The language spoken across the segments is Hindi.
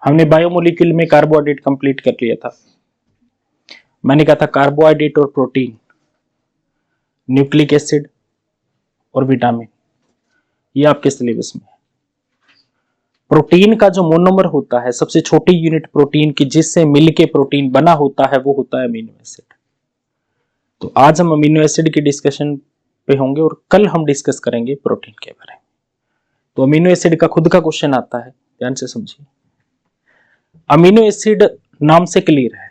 हमने बायोमोलिक्यूल में कार्बोहाइड्रेट कंप्लीट कर लिया था। मैंने कहा था कार्बोहाइड्रेट और प्रोटीन, न्यूक्लिक एसिड और विटामिन, ये आपके सिलेबस में है। प्रोटीन का जो मोनोमर होता है, सबसे छोटी यूनिट प्रोटीन की जिससे मिलके प्रोटीन बना होता है, वो होता है अमीनो एसिड। तो आज हम अमीनो एसिड की डिस्कशन पे होंगे और कल हम डिस्कस करेंगे प्रोटीन के बारे में। तो अमीनो एसिड का खुद का क्वेश्चन आता है, ध्यान से समझिए। अमीनो एसिड नाम से क्लियर है,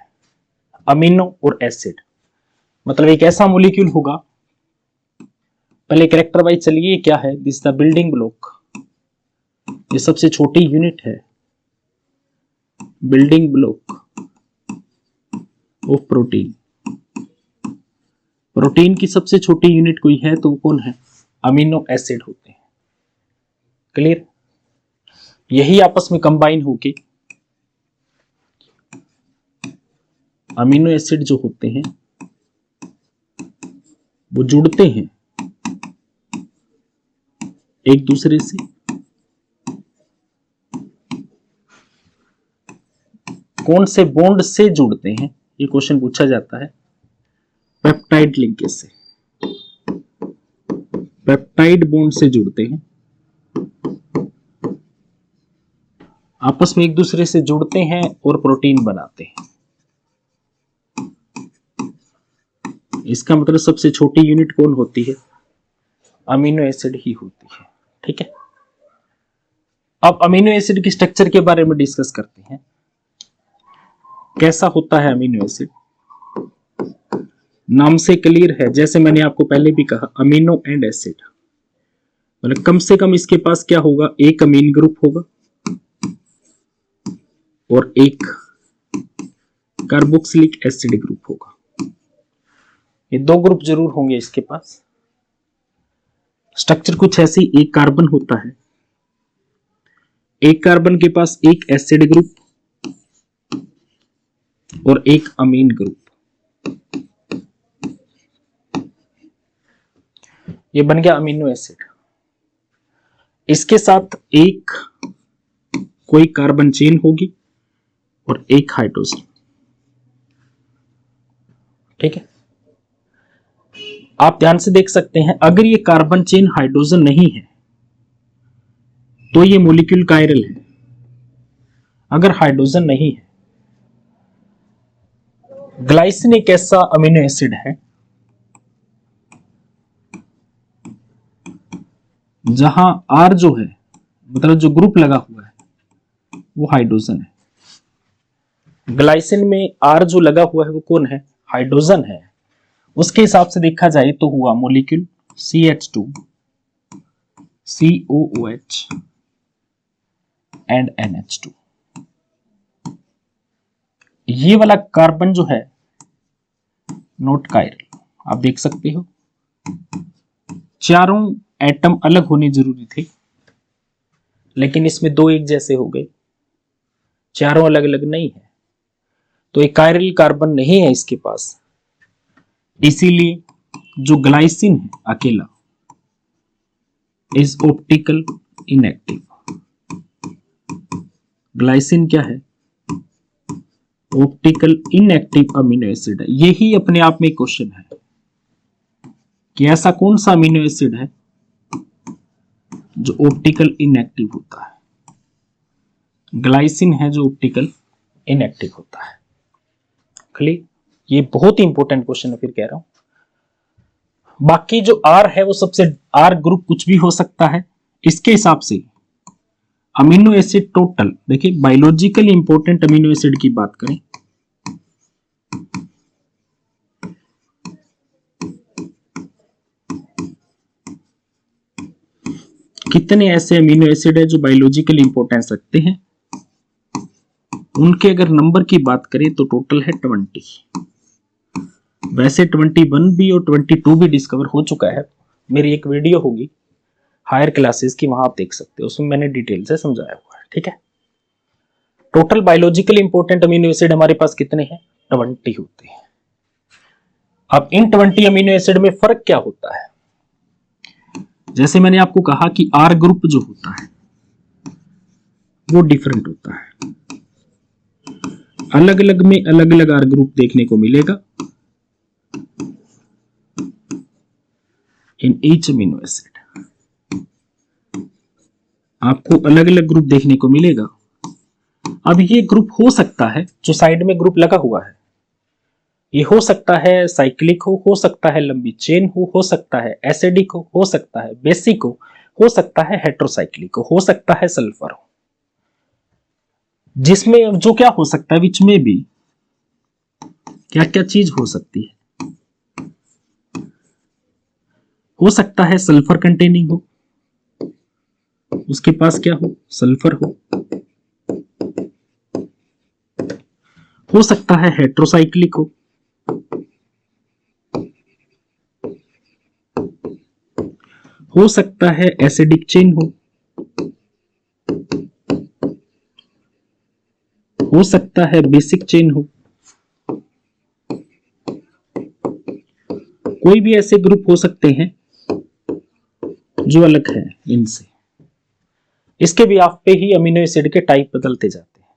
अमीनो और एसिड मतलब एक ऐसा मॉलिक्यूल होगा। पहले कैरेक्टर वाइज चलिए, क्या है, दिस द बिल्डिंग ब्लॉक, ये सबसे छोटी यूनिट है, building block of protein. Protein की सबसे छोटी यूनिट कोई है तो वो कौन है, अमीनो एसिड होते हैं। क्लियर, यही आपस में कंबाइन होके अमीनो एसिड जो होते हैं वो जुड़ते हैं एक दूसरे से, कौन से बॉन्ड से जुड़ते हैं, ये क्वेश्चन पूछा जाता है पेप्टाइड लिंकेज से। पेप्टाइड बॉन्ड से जुड़ते हैं, आपस में एक दूसरे से जुड़ते हैं और प्रोटीन बनाते हैं। इसका मतलब सबसे छोटी यूनिट कौन होती है, अमीनो एसिड ही होती है। ठीक है, अब अमीनो एसिड की स्ट्रक्चर के बारे में डिस्कस करते हैं। कैसा होता है अमीनो एसिड, नाम से क्लियर है, जैसे मैंने आपको पहले भी कहा, अमीनो एंड एसिड मतलब कम से कम इसके पास क्या होगा, एक अमीन ग्रुप होगा और एक कार्बोक्सिलिक एसिड ग्रुप होगा। ये दो ग्रुप जरूर होंगे इसके पास। स्ट्रक्चर कुछ ऐसी, एक कार्बन होता है, एक कार्बन के पास एक एसिड ग्रुप और एक अमीन ग्रुप, ये बन गया अमीनो एसिड। इसके साथ एक कोई कार्बन चेन होगी और एक हाइड्रोजन। ठीक है, आप ध्यान से देख सकते हैं, अगर ये कार्बन चेन हाइड्रोजन नहीं है तो ये मॉलिक्यूल कायरल है। अगर हाइड्रोजन नहीं है, ग्लाइसिन एक ऐसा अमीनो एसिड है जहां आर जो है, मतलब जो ग्रुप लगा हुआ है वो हाइड्रोजन है। ग्लाइसिन में आर जो लगा हुआ है वो कौन है, हाइड्रोजन है। उसके हिसाब से देखा जाए तो हुआ molecule CH2 COOH and NH2। ये वाला कार्बन जो है नॉट कायरल, आप देख सकते हो चारों एटम अलग होने जरूरी थे, लेकिन इसमें दो एक जैसे हो गए, चारों अलग अलग नहीं है, तो एक कायरल कार्बन नहीं है इसके पास। इसीलिए जो ग्लाइसिन है अकेला इज ऑप्टिकल इनएक्टिव। ग्लाइसिन क्या है, ऑप्टिकल इनएक्टिव अमीनो एसिड है। यही अपने आप में क्वेश्चन है कि ऐसा कौन सा अमीनो एसिड है जो ऑप्टिकल इनएक्टिव होता है। ग्लाइसिन है जो ऑप्टिकल इनएक्टिव होता है। क्लियर, ये बहुत ही इंपॉर्टेंट क्वेश्चन है, फिर कह रहा हूं। बाकी जो आर है वो सबसे, आर ग्रुप कुछ भी हो सकता है। इसके हिसाब से अमीनो एसिड टोटल, देखिए बायोलॉजिकली इंपॉर्टेंट अमीनो एसिड की बात करें कितने ऐसे अमीनो एसिड है जो बायोलॉजिकल इंपॉर्टेंस रखते हैं, उनके अगर नंबर की बात करें तो टोटल है 20। वैसे 21 भी और 22 भी डिस्कवर हो चुका है। मेरी एक वीडियो होगी हायर क्लासेस की, वहां आप देख सकते हो, उसमें मैंने डिटेल से समझाया हुआ है। ठीक है, total biological important amino acid हमारे पास कितने हैं, 20 होते हैं। अब इन 20 अमीनो एसिड में फर्क क्या होता है, जैसे मैंने आपको कहा कि आर ग्रुप जो होता है वो डिफरेंट होता है। अलग अलग में अलग अलग R ग्रुप देखने को मिलेगा इन ईच अमीनो एसिड। आपको अलग अलग ग्रुप देखने को मिलेगा। अब ये ग्रुप हो सकता है, जो साइड में ग्रुप लगा हुआ है, ये हो सकता है साइक्लिक हो सकता है लंबी चेन हो सकता है एसिडिक हो सकता है बेसिक हो सकता है हेट्रोसाइक्लिक हो सकता है सल्फर हो। जिसमें जो क्या हो सकता है, विच में भी क्या क्या चीज हो सकती है। हो सकता है सल्फर कंटेनिंग उसके पास क्या सल्फर हो सकता है हेट्रोसाइक्लिक हो सकता है एसिडिक चेन हो सकता है बेसिक चेन कोई भी ऐसे ग्रुप हो सकते हैं जो अलग है इनसे। इसके भी आप पे ही अमीनो एसिड के टाइप बदलते जाते हैं।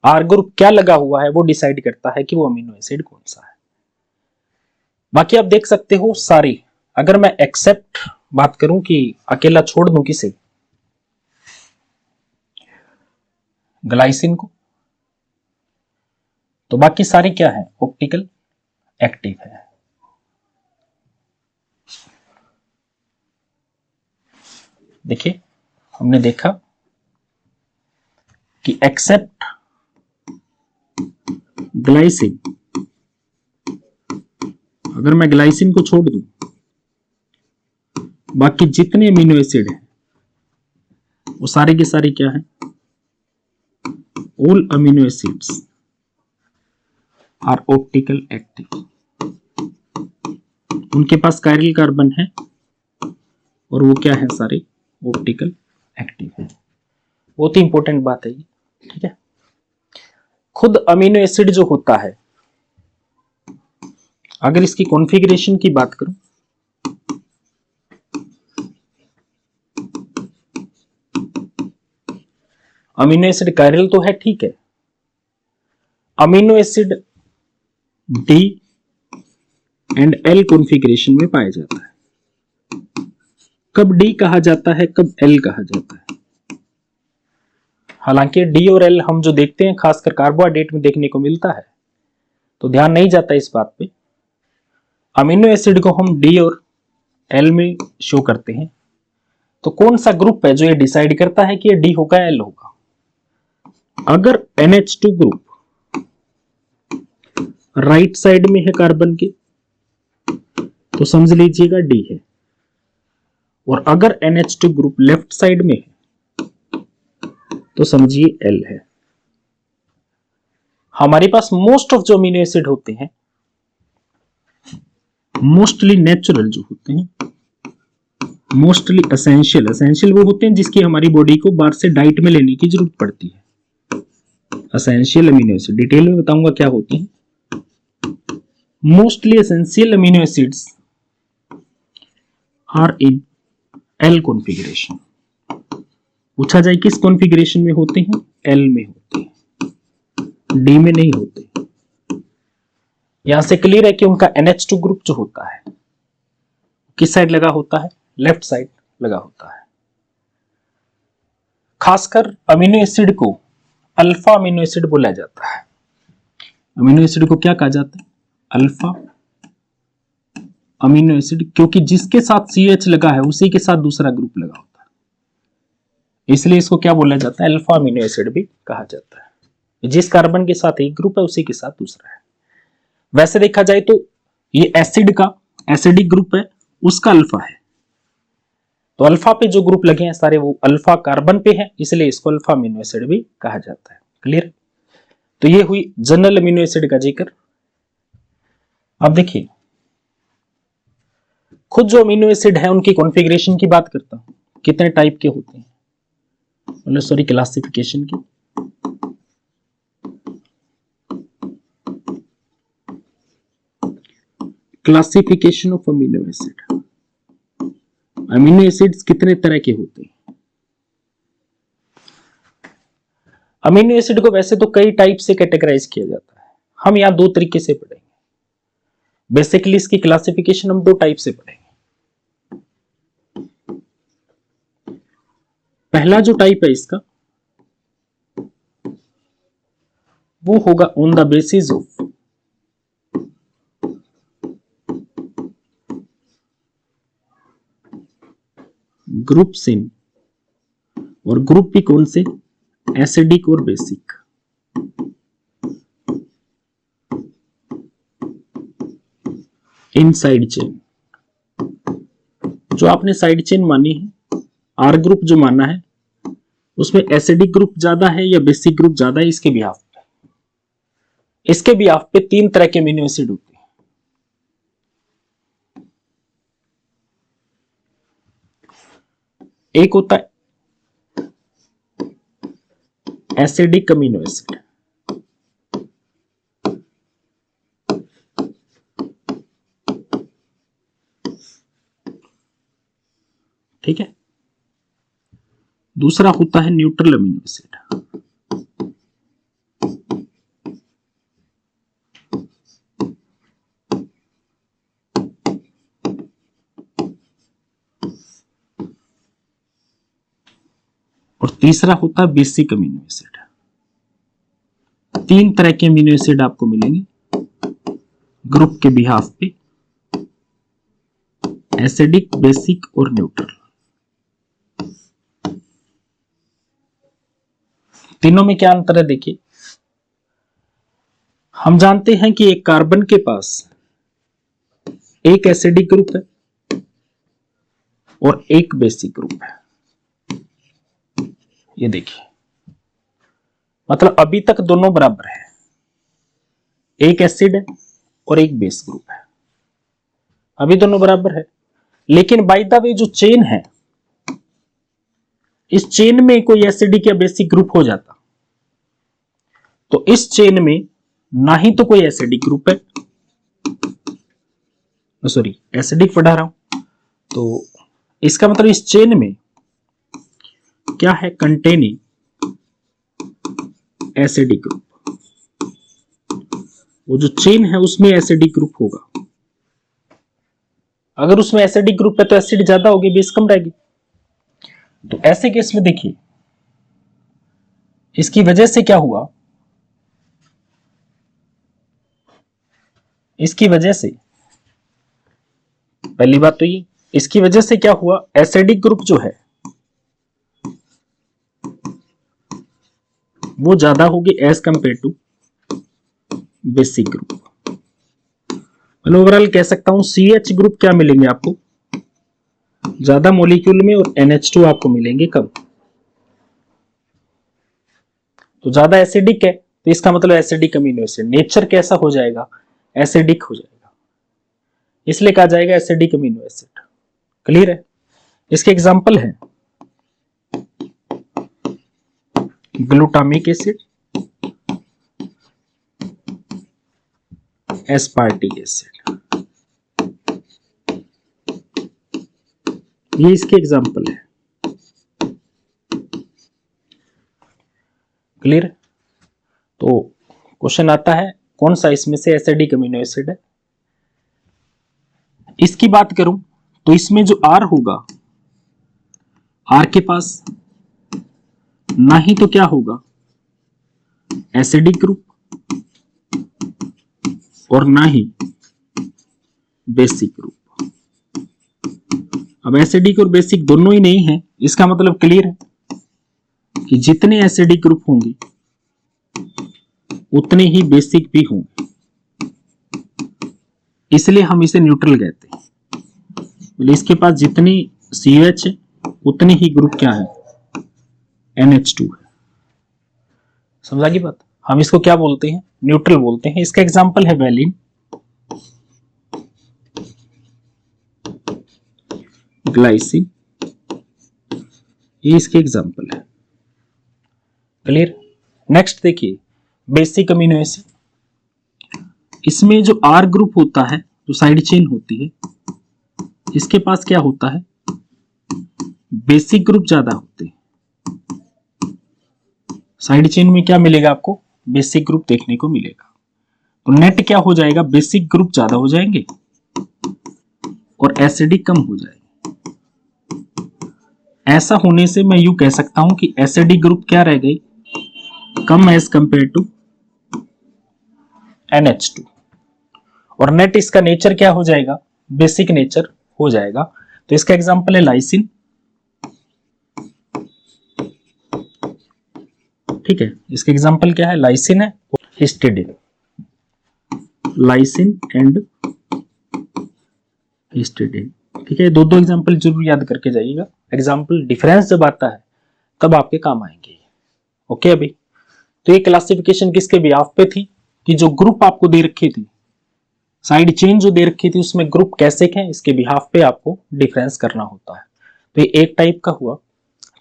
आर ग्रुप क्या लगा हुआ है वो डिसाइड करता है कि वो अमीनो एसिड कौन सा है। बाकी आप देख सकते हो सारी, अगर मैं एक्सेप्ट बात करूं कि अकेला छोड़ दूं किसे, ग्लाइसिन को, तो बाकी सारी क्या है ऑप्टिकल एक्टिव है। देखिए हमने देखा कि एक्सेप्ट ग्लाइसिन, अगर मैं ग्लाइसिन को छोड़ दूं, बाकी जितने अमीनो एसिड हैं वो सारे के सारे क्या है, all amino acids are optical active. उनके पास कायरल कार्बन है और वो क्या है, सारे ऑप्टिकल एक्टिव है। बहुत ही इंपॉर्टेंट बात है ये, ठीक है। खुद अमीनो एसिड जो होता है, अगर इसकी कॉन्फ़िगरेशन की बात करूं, अमीनो एसिड कायरल तो है, ठीक है। Amino acid D and L configuration में पाया जाता है। कब डी कहा जाता है, कब एल कहा जाता है। हालांकि डी और एल हम जो देखते हैं खासकर कार्बोहाइड्रेट में देखने को मिलता है, तो ध्यान नहीं जाता इस बात पे। अमीनो एसिड को हम डी और एल में शो करते हैं, तो कौन सा ग्रुप है जो ये डिसाइड करता है कि ये डी होगा एल होगा। अगर NH2 ग्रुप राइट साइड में है कार्बन के, तो समझ लीजिएगा डी है, और अगर NH2 ग्रुप लेफ्ट साइड में है तो समझिए एल है। हमारे पास मोस्ट ऑफ जो अमीनो एसिड होते हैं, मोस्टली नेचुरल जो होते हैं, मोस्टली एसेंशियल वो होते हैं जिसकी हमारी बॉडी को बाहर से डाइट में लेने की जरूरत पड़ती है। एसेंशियल अमीनो एसिड डिटेल में बताऊंगा क्या होते हैं। Mostly essential amino acids are in L configuration. पूछा जाए किस कॉन्फ़िगरेशन में होते हैं, एल में होते हैं, डी में नहीं होते। यहां से क्लियर है कि उनका NH2 ग्रुप जो होता है किस साइड लगा होता है, लेफ्ट साइड लगा होता है। खासकर अमीनो एसिड को अल्फा अमीनो एसिड बोला जाता है। अमीनो एसिड को क्या कहा जाता है, अल्फा अमीनो एसिड, क्योंकि जिसके साथ CH लगा है उसी के साथ दूसरा ग्रुप लगा होता है, इसलिए इसको क्या बोला जाता है, अल्फा अमीनो एसिड भी कहा जाता है। जिस कार्बन के साथ एक ग्रुप है उसी के साथ दूसरा है। वैसे देखा जाए तो ये एसिड का एसिडिक ग्रुप है, उसका अल्फा है, तो अल्फा पे जो ग्रुप लगे हैं सारे वो अल्फा कार्बन पे है, इसलिए इसको अल्फा अमीनो एसिड भी कहा जाता है। क्लियर। तो ये हुई जनरल अमीनो एसिड का जिक्र। अब देखिए खुद जो अमीनो एसिड है उनकी कॉन्फ़िगरेशन की बात करता हूं, कितने टाइप के होते हैं, मतलब सॉरी क्लासिफिकेशन की। Classification of amino acid. Amino acids कितने तरह के होते हैं। अमीनो एसिड को वैसे तो कई टाइप से कैटेगराइज किया जाता है, हम यहां दो तरीके से पढ़ेंगे। बेसिकली इसकी क्लासिफिकेशन हम दो टाइप से पढ़ेंगे। पहला जो टाइप है इसका वो होगा on the basis of groups in, और ग्रुप भी कौन से, एसिडिक और बेसिक। इन साइड चेन, जो आपने साइड चेन मानी है, आर ग्रुप जो माना है, उसमें एसिडिक ग्रुप ज्यादा है या बेसिक ग्रुप ज्यादा है, इसके बिहाफ पे, इसके बिहाफ पे तीन तरह के अमीनो एसिड होते हैं। एक होता है एसिडिक अमीनो एसिड, ठीक है। दूसरा होता है न्यूट्रल अमीनो एसिड, और तीसरा होता है बेसिक अमीनो एसिड। तीन तरह के अमीनो एसिड आपको मिलेंगे ग्रुप के बिहाफ पे, एसिडिक, बेसिक और न्यूट्रल। तीनों में क्या अंतर है देखिए। हम जानते हैं कि एक कार्बन के पास एक एसिडिक ग्रुप है और एक बेसिक ग्रुप है। ये देखिए, मतलब अभी तक दोनों बराबर है, एक एसिड है और एक बेस ग्रुप है, अभी दोनों बराबर है। लेकिन बाय द वे जो चेन है, इस चेन में कोई एसिडिक या बेसिक ग्रुप हो जाता तो इस चेन में ना ही तो कोई एसिडिक ग्रुप है, सॉरी एसिडिक पढ़ा रहा हूं, तो इसका मतलब इस चेन में क्या है, कंटेनिंग एसिडिक ग्रुप। वो जो चेन है उसमें एसिडिक ग्रुप होगा। अगर उसमें एसिडिक ग्रुप है तो एसिड ज्यादा होगी, बेस कम रहेगी। तो ऐसे केस में देखिए, इसकी वजह से क्या हुआ, इसकी वजह से पहली बात तो ये, इसकी वजह से क्या हुआ, एसिडिक ग्रुप जो है वो ज्यादा होगी as compare to basic group. मतलब ओवरऑल कह सकता हूं CH ग्रुप क्या मिलेंगे आपको, ज्यादा मॉलिक्यूल में, और NH2 आपको मिलेंगे कब, तो ज्यादा एसिडिक है तो इसका मतलब एसिडिक अमीनो एसिड, नेचर कैसा हो जाएगा, एसिडिक हो जाएगा, इसलिए कहा जाएगा एसिडिक अमीनो एसिड। क्लियर है। इसके एग्जांपल है ग्लूटामिक एसिड, एस्पार्टिक एसिड, ये इसके एग्जांपल है। क्लियर। तो क्वेश्चन आता है कौन सा इसमें से एसिडिक अमीनो एसिड है। इसकी बात करूं तो इसमें जो R होगा, R के पास ना ही तो क्या होगा एसिडिक ग्रुप और ना ही बेसिक ग्रुप। अब एसिडिक और बेसिक दोनों ही नहीं है, इसका मतलब क्लियर है कि जितने एसिडिक ग्रुप होंगे उतने ही बेसिक भी होंगे, इसलिए हम इसे न्यूट्रल कहते हैं। बोले इसके पास जितनी CH है उतने ही ग्रुप क्या है, NH2 है। समझा की बात। हम इसको क्या बोलते हैं, न्यूट्रल बोलते हैं। इसका एग्जांपल है वैलिन, ग्लाइसिन, ये इसके एग्जांपल है। क्लियर। नेक्स्ट देखिए बेसिक अमीनो एसिड, इसमें जो R ग्रुप होता है, जो साइड चेन होती है, इसके पास क्या होता है, बेसिक ग्रुप ज्यादा होते हैं, साइड चेन में क्या मिलेगा आपको, बेसिक ग्रुप देखने को मिलेगा। तो नेट क्या हो जाएगा, बेसिक ग्रुप ज्यादा हो जाएंगे और एसिडिक कम हो जाएंगे। ऐसा होने से मैं यूं कह सकता हूं कि एसिडिक ग्रुप क्या रह गई, कम एज कंपेयर टू NH2, और नेट इसका नेचर क्या हो जाएगा, बेसिक नेचर हो जाएगा। तो इसका एग्जांपल है लाइसिन, ठीक है, इसका एग्जांपल क्या है, लाइसिन है, हिस्टिडीन, लाइसिन एंड हिस्टिडीन, ठीक है। दो दो एग्जांपल जरूर याद करके जाइएगा, एग्जांपल डिफरेंस जब आता है तब आपके काम आएंगे। ओके अभी तो ये क्लासिफिकेशन किसके बिहाफ पे थी, कि जो ग्रुप आपको दे रखी थी, साइड चेन जो दे रखी थी उसमें ग्रुप कैसे हैं, इसके बिहाफ पे आपको डिफरेंस करना होता है। तो ये एक टाइप का हुआ।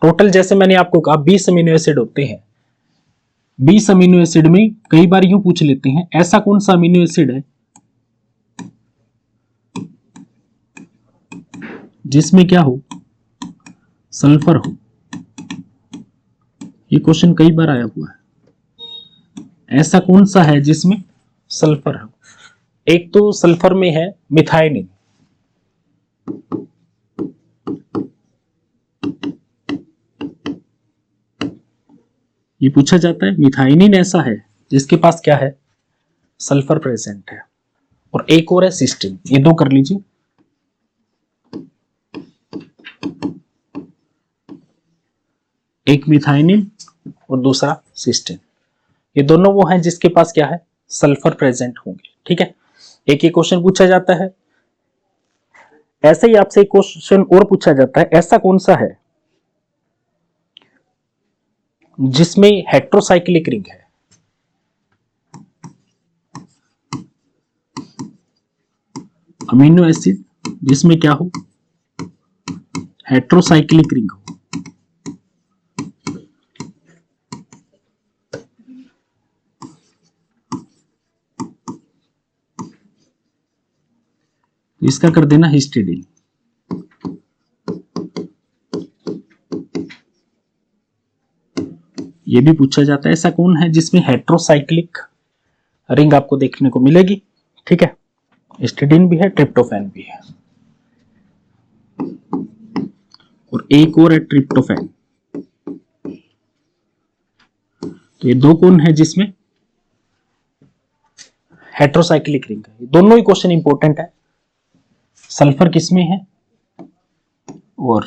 टोटल जैसे मैंने आपको कहा 20 अमीनो एसिड होते हैं। 20 अमीनो एसिड में कई बार यूं पूछ लेते हैं ऐसा कौन सा अमीनो एसिड है जिसमें क्या हो, सल्फर हो। ये क्वेश्चन कई बार आया हुआ है, ऐसा कौन सा है जिसमें सल्फर हो। एक तो सल्फर में है मिथाइनिन, ये पूछा जाता है मिथाइनिन ऐसा है जिसके पास क्या है, सल्फर प्रेजेंट है। और एक और है सिस्टीन, ये दो कर लीजिए। एक मिथाइनिन और दूसरा सिस्टीन, ये दोनों वो हैं जिसके पास क्या है, सल्फर प्रेजेंट होंगे, ठीक है। एक ये क्वेश्चन पूछा जाता है। ऐसे ही आपसे एक क्वेश्चन और पूछा जाता है, ऐसा कौन सा है जिसमें हेट्रोसाइक्लिक रिंग है। अमीनो एसिड जिसमें क्या हो, हेट्रोसाइक्लिक रिंग हो। इसका कर देना हिस्टिडीन। ये भी पूछा जाता है ऐसा कौन है जिसमें हेट्रोसाइक्लिक रिंग आपको देखने को मिलेगी, ठीक है। हिस्टिडीन भी है, ट्रिप्टोफैन भी है, और एक और है ट्रिप्टोफैन। तो ये दो कौन है जिसमें हेट्रोसाइक्लिक रिंग है। दोनों ही क्वेश्चन इंपॉर्टेंट है। सल्फर किसमें है और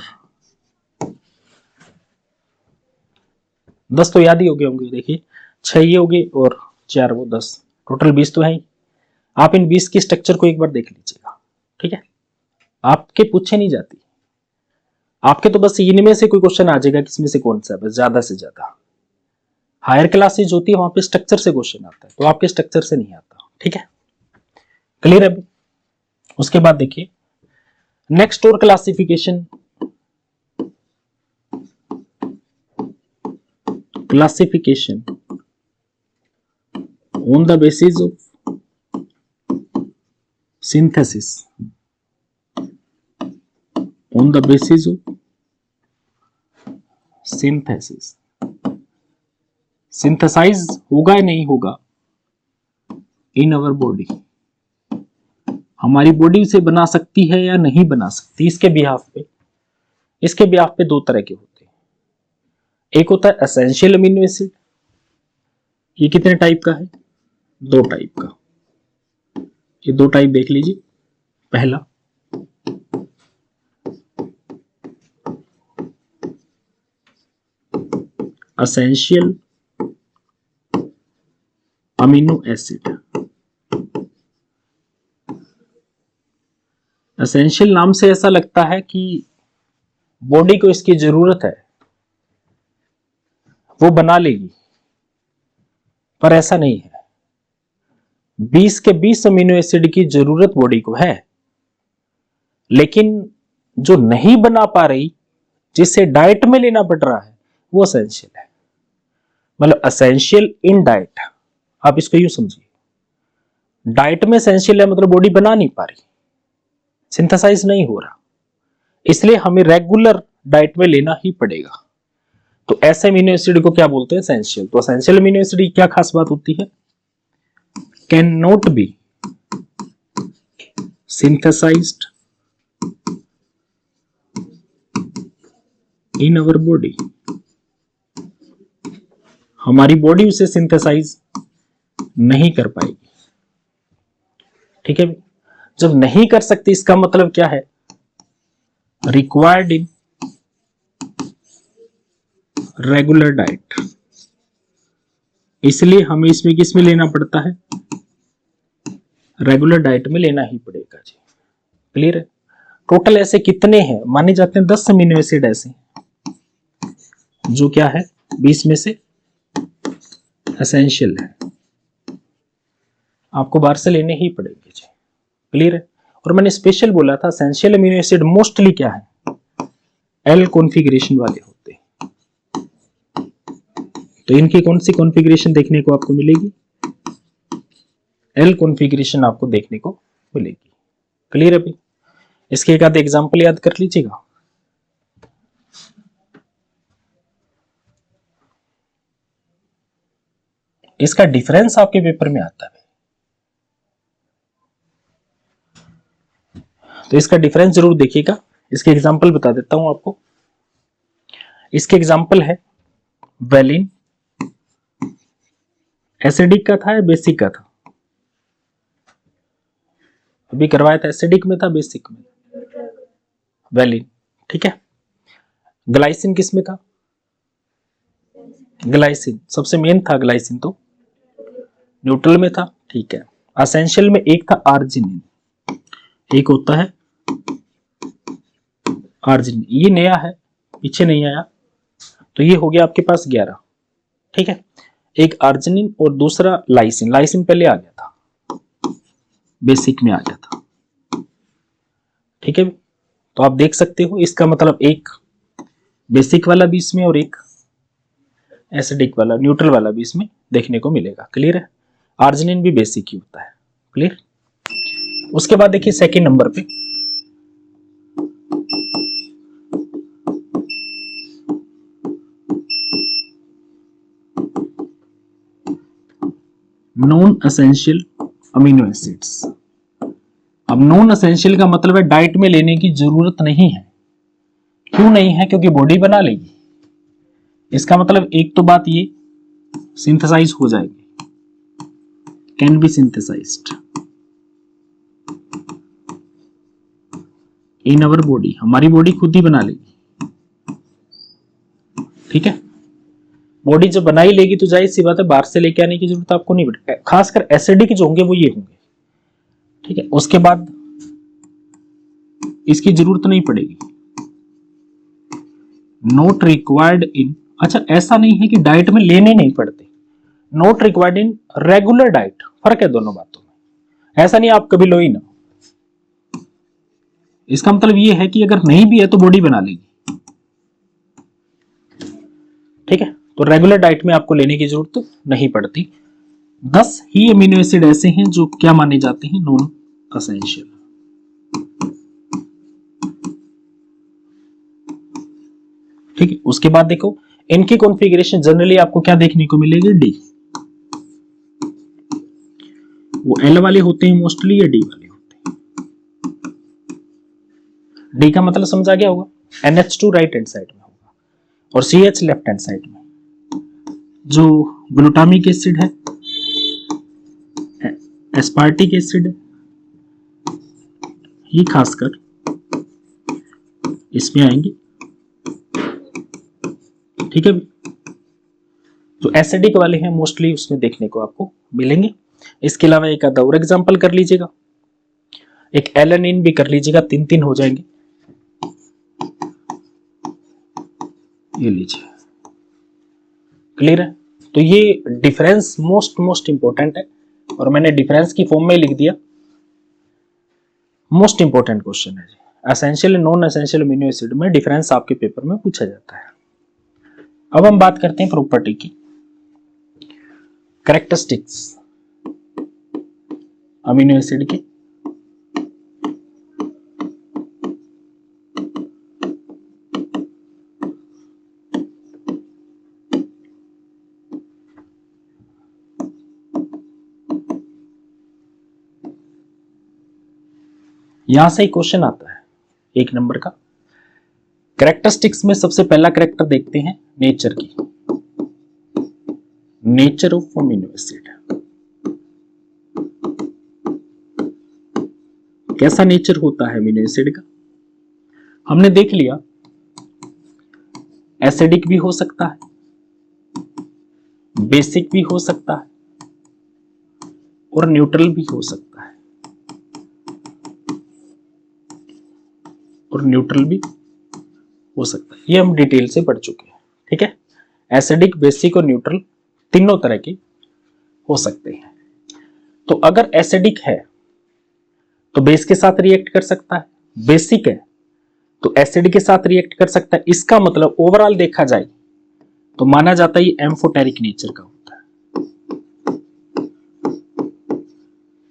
10 तो याद ही हो गए होंगे, देखिए 6 ये हो गए और 4 वो 10, टोटल 20 तो है ही। आप इन 20 की स्ट्रक्चर को एक बार देख लीजिएगा, ठीक है। आपके पूछे नहीं जाती, आपके तो बस इनमें से कोई क्वेश्चन आ जाएगा किसमें से कौन सा है, बस ज्यादा से ज्यादा। हायर क्लासेज होती है वहां पे स्ट्रक्चर से क्वेश्चन आता है, तो आपके स्ट्रक्चर से नहीं आता, ठीक है। क्लियर है। उसके बाद देखिए नेक्स्ट और classification, classification on the basis of synthesis, on the basis of synthesis, synthesize होगा या नहीं होगा in our body, हमारी बॉडी से बना सकती है या नहीं बना सकती, इसके बिहाफ पे दो तरह के होते हैं। एक होता है एसेंशियल अमीनो एसिड, ये कितने टाइप का है, 2 टाइप का। ये 2 टाइप देख लीजिए। पहला एसेंशियल अमीनो एसिड। एसेंशियल नाम से ऐसा लगता है कि बॉडी को इसकी जरूरत है, वो बना लेगी, पर ऐसा नहीं है। 20 के 20 अमीनो एसिड की जरूरत बॉडी को है, लेकिन जो नहीं बना पा रही, जिसे डाइट में लेना पड़ रहा है, वो एसेंशियल है। मतलब एसेंशियल इन डाइट, आप इसको यूं समझिए, डाइट में एसेंशियल है मतलब बॉडी बना नहीं पा रही, सिंथेसाइज नहीं हो रहा, इसलिए हमें रेगुलर डाइट में लेना ही पड़ेगा। तो ऐसे अमीनो एसिड को क्या बोलते हैं? एसेंशियल। तो एसेंशियल अमीनो एसिड की क्या खास बात होती है? Can not be synthesised in our body. हमारी बॉडी उसे सिंथेसाइज नहीं कर पाएगी। ठीक है, जब नहीं कर सकती इसका मतलब क्या है? Required in regular diet. इसलिए हमें इसमें किसमें लेना पड़ता है? रेगुलर डाइट में लेना ही पड़ेगा जी। क्लियर है? टोटल ऐसे कितने हैं? माने जाते हैं 10 अमीनो एसिड ऐसे जो क्या है 20 में से एसेंशियल है, आपको बाहर से लेने ही पड़ेंगे जी। क्लियर है? और मैंने स्पेशल बोला था एसेंशियल अमीनो एसिड मोस्टली क्या है? एल कॉन्फ़िगरेशन वाले होते हैं। तो इनकी कौन सी कॉन्फ़िगरेशन देखने को आपको मिलेगी? एल कॉन्फ़िगरेशन आपको देखने को मिलेगी। क्लियर है भाई? इसके एक आध एग्जांपल याद कर लीजिएगा। इसका डिफरेंस आपके पेपर में आता है, तो इसका डिफरेंस जरूर देखिएगा। इसके एग्जांपल बता देता हूं आपको। इसके एग्जांपल है वेलिन, एसिडिक का था या बेसिक का था? अभी करवाया था एसिडिक में था बेसिक में? वेलिन। ठीक है। ग्लाइसिन किस में था? ग्लाइसिन सबसे मेन था, ग्लाइसिन तो न्यूट्रल में था। ठीक है। एसेंशियल में एक था आर्जिनिन, एक होता है आर्जिनिन, ये नया है, पीछे नहीं आया, तो ये हो गया आपके पास 11। ठीक है। एक आर्जिनिन और दूसरा लाइसिन, लाइसिन पहले आ गया था, बेसिक में आ गया था। ठीक है। तो आप देख सकते हो इसका मतलब एक बेसिक वाला भी इसमें और एक एसिडिक वाला न्यूट्रल वाला भी इसमें देखने को मिलेगा। क्लियर है? आर्जिनिन भी बेसिक ही होता है। क्लियर? उसके बाद देखिए सेकंड नंबर पे नॉन एसेंशियल अमीनो एसिड्स। अब नॉन एसेंशियल का मतलब है डाइट में लेने की जरूरत नहीं है। क्यों नहीं है? क्योंकि बॉडी बना लेगी। इसका मतलब एक तो बात ये सिंथेसाइज हो जाएगी, can be synthesised in our body, हमारी बॉडी खुद ही बना लेगी। ठीक है। बॉडी जब बना ही लेगी तो जाहिर सी बात है बाहर से लेके आने की जरूरत आपको नहीं पड़ेगी। खासकर एसिडिक जो होंगे वो ये होंगे। ठीक है। उसके बाद इसकी जरूरत नहीं पड़ेगी, नॉट रिक्वायर्ड इन। अच्छा, ऐसा नहीं है कि डाइट में लेने नहीं पड़ते, not required in regular diet. फर्क है दोनों बातों में। ऐसा नहीं आप कभी लो ही ना, इसका मतलब ये है कि अगर नहीं भी है तो बॉडी बना लेगी। ठीक है। तो रेगुलर डाइट में आपको लेने की जरूरत नहीं पड़ती। 10 ही अमीनो एसिड ऐसे हैं जो क्या माने जाते हैं? Non essential. ठीक है। उसके बाद देखो इनकी कॉन्फ़िगरेशन जनरली आपको क्या देखने को मिलेगी? डी। वो एल वाले होते हैं मोस्टली या डी वाले होते हैं? डी का मतलब समझा गया होगा, NH2 राइट हैंड साइड में होगा और CH लेफ्ट हैंड साइड में। जो ग्लूटामिक एसिड है, एस्पार्टिक एसिड है, ये खासकर इसमें आएंगे। ठीक है। जो एसिडिक वाले हैं मोस्टली उसमें देखने को आपको मिलेंगे। इसके अलावा एक आधा और एग्जांपल कर लीजिएगा, एक एलेनिन भी कर लीजिएगा, 3 हो जाएंगे। ये लीजिए। क्लियर है? तो ये डिफरेंस मोस्ट इंपॉर्टेंट है और मैंने डिफरेंस की फॉर्म में लिख दिया। मोस्ट इंपॉर्टेंट क्वेश्चन है जी। Essential non essential amino acid में डिफरेंस आपके पेपर में पूछा जाता है। अब हम बात करते हैं प्रॉपर्टी की, कैरेक्टरिस्टिक्स अमीनो एसिड की। यहां से ही क्वेश्चन आता है 1 नंबर का। कैरेक्टरिस्टिक्स में सबसे पहला कैरेक्टर देखते हैं नेचर की, नेचर ऑफ अमीनो एसिड। कैसा नेचर होता है अमीनो एसिड का? हमने देख लिया एसिडिक भी हो सकता है, बेसिक भी हो सकता है और न्यूट्रल भी हो सकता है, और न्यूट्रल भी हो सकता है। ये हम डिटेल से पढ़ चुके हैं, ठीक है। एसिडिक, बेसिक और न्यूट्रल तीनों तरह के हो सकते हैं। तो अगर एसिडिक है तो बेस के साथ रिएक्ट कर सकता है, बेसिक है तो एसिड के साथ रिएक्ट कर सकता है। इसका मतलब ओवरऑल देखा जाए तो माना जाता है ये एम्फोटेरिक नेचर का होता है।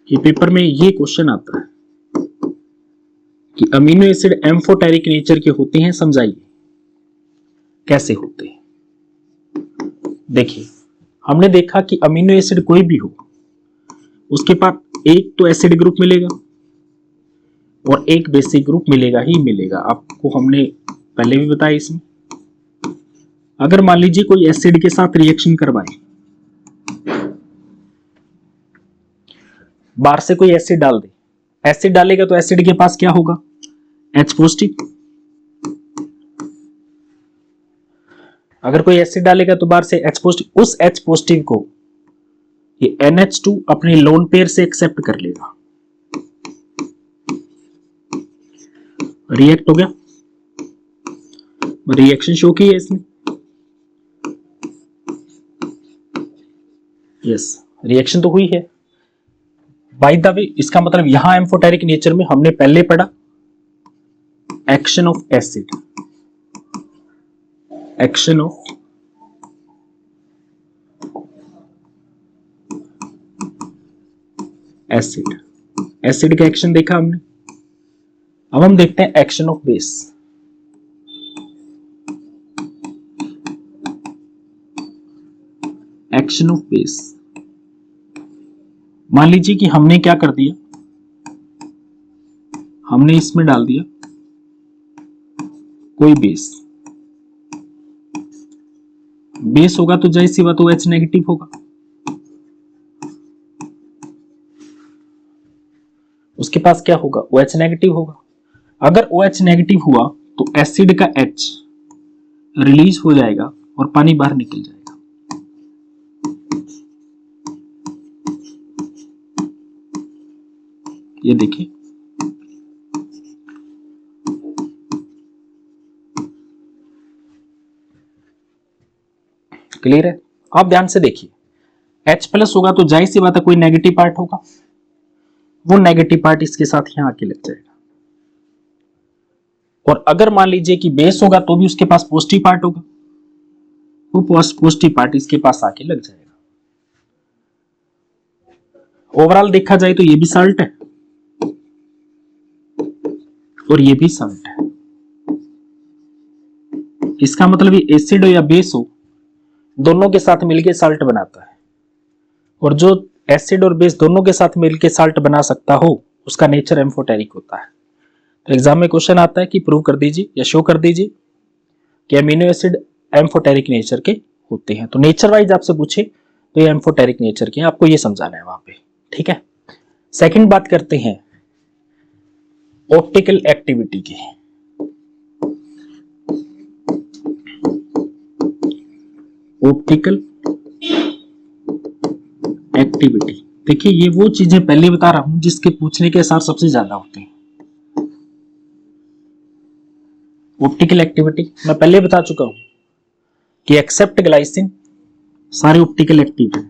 ये पेपर में ये क्वेश्चन आता है कि अमीनो एसिड एम्फोटेरिक नेचर के होते हैं, समझाइए कैसे होते हैं। देखिए, हमने देखा कि अमीनो एसिड कोई भी हो उसके पास एक तो एसिड ग्रुप मिलेगा और एक बेसिक ग्रुप मिलेगा ही मिलेगा। आपको हमने पहले भी बताया इसमें। अगर मान लीजिए कोई एसिड के साथ रिएक्शन करवाए, बाहर से कोई एसिड डाल दे, एसिड डालेगा तो एसिड के पास क्या होगा? H positive. अगर कोई एसिड डालेगा तो बाहर से H पॉजिटिव, उस H पॉजिटिव को ये NH2 अपने लोन पेयर से एक्सेप्ट कर लेगा, रिएक्ट हो गया, रिएक्शन शो की है इसने, यस रिएक्शन तो हुई है। बाय द वे इसका मतलब यहां एम्फोटेरिक नेचर में हमने पहले पढ़ा action of acid, action of acid, acid का एक्शन देखा हमने। अब हम देखते हैं action of base. Action of base, मान लीजिए कि हमने क्या कर दिया, हमने इसमें डाल दिया कोई बेस, बेस होगा तो जाहिर सी बात वो H नेगेटिव होगा, उसके पास क्या होगा? वो H नेगेटिव होगा। अगर OH नेगेटिव हुआ तो एसिड का H रिलीज हो जाएगा और पानी बाहर निकल जाएगा। ये देखिए, क्लियर है? आप ध्यान से देखिए, H प्लस होगा तो जाहिर सी बात है कोई नेगेटिव पार्ट होगा, वो नेगेटिव पार्ट इसके साथ यहां आके लग जाएगा। और अगर मान लीजिए कि बेस होगा तो भी उसके पास पॉजिटिव पार्ट होगा, वो पॉजिटिव पार्ट इसके पास आके लग जाएगा। ओवरऑल देखा जाए तो ये भी साल्ट है और ये भी साल्ट है। इसका मतलब ये एसिड हो या बेस हो, दोनों के साथ मिलके साल्ट बनाता है। और जो एसिड और बेस दोनों के साथ मिलके साल्ट बना सकता हो उसका नेचर एम्फोटेरिक होता है। तो एग्जाम में क्वेश्चन आता है कि प्रूव कर दीजिए या शो कर दीजिए कि अमीनो एसिड एम्फोटेरिक नेचर के होते हैं। तो नेचर वाइज आपसे पूछे तो ये एम्फोटेरिक नेचर के, आपको ये समझाना है वहां पे, ठीक है। सेकंड बात करते हैं ऑप्टिकल एक्टिविटी की। ऑप्टिकल एक्टिविटी, देखिए ये वो चीजें पहले बता रहा हूं जिसके पूछने के आसार सबसे ज्यादा होते हैं। ऑप्टिकल एक्टिविटी मैं पहले बता चुका हूं कि एक्सेप्ट ग्लाइसिन सारे ऑप्टिकल एक्टिव है,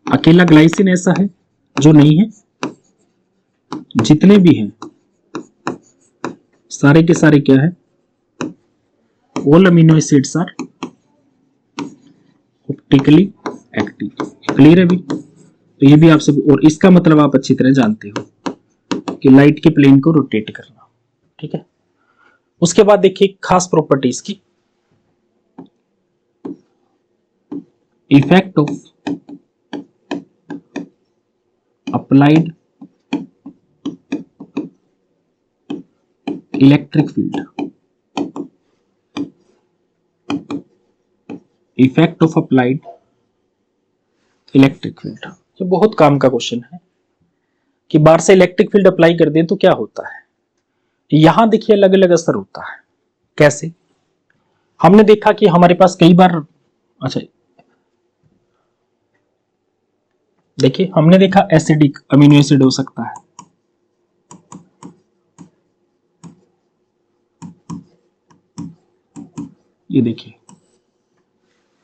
अकेला ग्लाइसिन ऐसा है जो नहीं है, जितने भी हैं सारे के सारे क्या है? All amino acids are optically active. Clear है भी? तो ये भी आपसे, और इसका मतलब आप अच्छी तरह जानते हो कि लाइट के प्लेन को रोटेट करना, ठीक है। उसके बाद देखिए खास प्रॉपर्टीज की, effect of applied electric field, effect of applied electric field. ये बहुत काम का क्वेश्चन है कि बाहर से इलेक्ट्रिक फील्ड अप्लाई कर दें तो क्या होता है। यहां देखिए अलग अलग असर होता है। कैसे? हमने देखा कि हमारे पास कई बार, अच्छा देखिए हमने देखा एसिडिक अमीनो एसिड हो सकता है, ये देखिए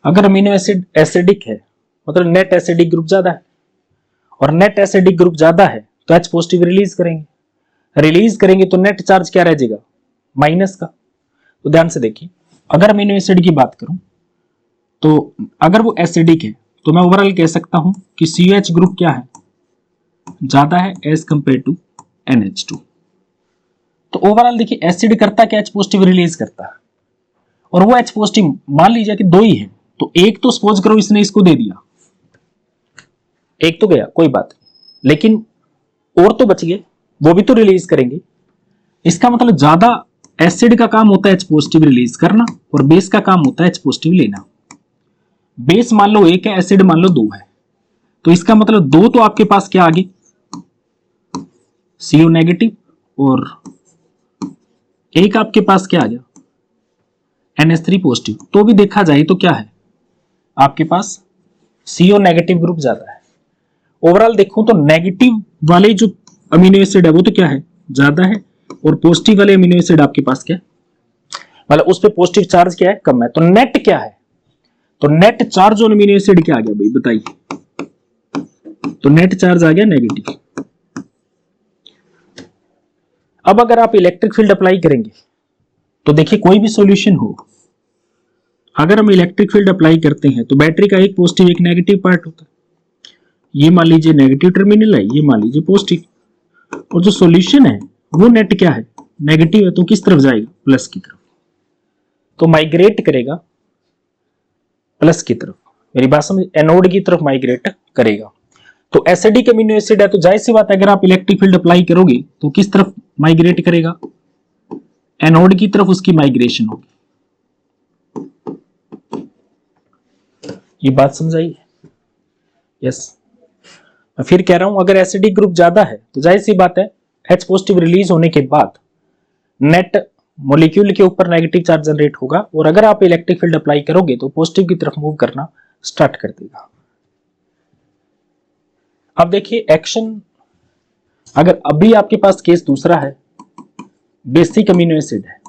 अगर अमीनो एसिड एसिडिक है मतलब नेट एसिडिक ग्रुप ज्यादा है, और नेट एसिडिक ग्रुप ज्यादा है तो H पॉजिटिव रिलीज करेंगे तो नेट चार्ज क्या रह जाएगा, माइनस का। तो ध्यान से देखिए अगर अमीनो एसिड की बात करूं तो अगर वो एसिडिक है तो मैं ओवरऑल कह सकता हूं कि COH ग्रुप क्या है, ज्यादा है एज कंपेयर टू NH2। तो ओवरऑल देखिए एसिड करता क्या, H पॉजिटिव रिलीज करता है, और वो H पॉजिटिव मान लीजिए कि दो ही है तो एक तो सपोज करो इसने इसको दे दिया, एक तो गया कोई बात नहीं, लेकिन और तो बच गए, वो भी तो रिलीज करेंगे। इसका मतलब ज्यादा एसिड का काम होता है H पॉजिटिव रिलीज करना और बेस का काम होता है H पॉजिटिव लेना। बेस मान लो एक है, एसिड मान लो दो है, तो इसका मतलब दो तो आपके पास क्या आ गई, CO नेगेटिव, और एक आपके पास क्या आ गया, NH3 पॉजिटिव। तो भी देखा जाए तो क्या है आपके पास CO नेगेटिव ग्रुप ज्यादा है। ओवरऑल देखूं तो नेगेटिव वाले जो अमीनो एसिड है वो तो क्या है, ज्यादा है, और पॉजिटिव वाले अमीनो एसिड आपके पास क्या है, मतलब उस पे पॉजिटिव चार्ज क्या है, कम है। तो नेट क्या है, तो net charge on amino acid क्या आ गया भाई बताइए, तो नेट चार्ज आ गया नेगेटिव। अब अगर आप इलेक्ट्रिक फील्ड अप्लाई करेंगे तो देखिए कोई भी सॉल्यूशन हो, अगर हम इलेक्ट्रिक फील्ड अप्लाई करते हैं तो बैटरी का एक पॉजिटिव एक नेगेटिव पार्ट होता है, ये मान लीजिए नेगेटिव टर्मिनल है, ये मान लीजिए पॉजिटिव, और जो सॉल्यूशन है वो नेट क्या है, नेगेटिव है, तो किस तरफ जाएगा, प्लस की तरफ, तो माइग्रेट करेगा प्लस की तरफ, मेरी बात समझ, एनोड की तरफ माइग्रेट करेगा। तो एसिडिक अमीनो एसिड है तो जाहिर सी बात है अगर आप इलेक्ट्रिक फील्ड अप्लाई करोगे तो किस तरफ माइग्रेट करेगा, एनोड की तरफ उसकी माइग्रेशन होगी। ये बात समझाई? यस। मैं फिर कह रहा हूं अगर एसिडिक ग्रुप ज्यादा है तो जाहिर सी बात है H पॉजिटिव रिलीज होने के बाद नेट मॉलिक्यूल के ऊपर नेगेटिव चार्ज जनरेट होगा, और अगर आप इलेक्ट्रिक फील्ड अप्लाई करोगे तो पॉजिटिव की तरफ मूव करना स्टार्ट कर देगा। अब देखिए एक्शन, अगर अभी आपके पास केस दूसरा है, बेसिक अमीनो एसिड है,